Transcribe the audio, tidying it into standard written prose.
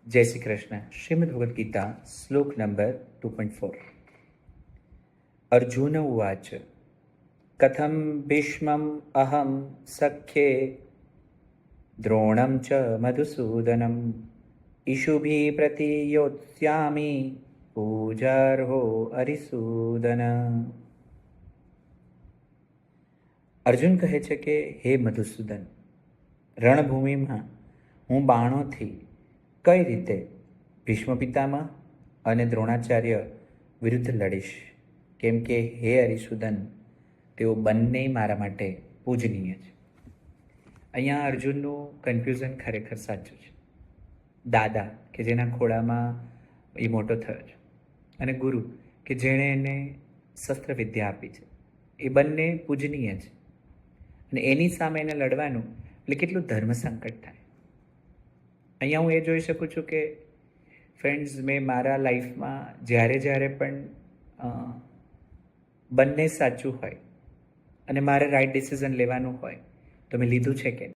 जय श्री कृष्ण। श्रीमद् भगवद गीता श्लोक नंबर 2.4। अर्जुन उवाच कथं भीष्मम् अहं सख्ये द्रोणं च मधुसूदनम् इषुभिः प्रतियोत्स्यामि पूजार्हो हरिसूदन। અર્જુન કહે છે કે હે મધુસૂદન, રણભૂમિમાં હું બાણોથી કઈ રીતે ભીષ્મ પિતામહ અને દ્રોણાચાર્ય વિરુદ્ધ લડીશ, કેમ કે હે હરિસૂદન, તેઓ બંને મારા માટે પૂજનીય છે. અહીંયા અર્જુનનું કન્ફ્યુઝન ખરેખર સાચું છે. દાદા કે જેના ખોળામાં એ મોટો થયો છે, અને ગુરુ કે જેણે એને શસ્ત્ર વિદ્યા આપી છે, એ બંને પૂજનીય છે. અને એની સામે એને લડવાનું એટલે કેટલું ધર્મ સંકટ થાય. અહીંયા હું એ જોઈ શકું છું કે ફ્રેન્ડ્સ, મેં મારા લાઈફમાં જ્યારે પણ બંને સાચું હોય અને મારે રાઈટ ડિસિઝન લેવાનું હોય તો મેં લીધું છે કે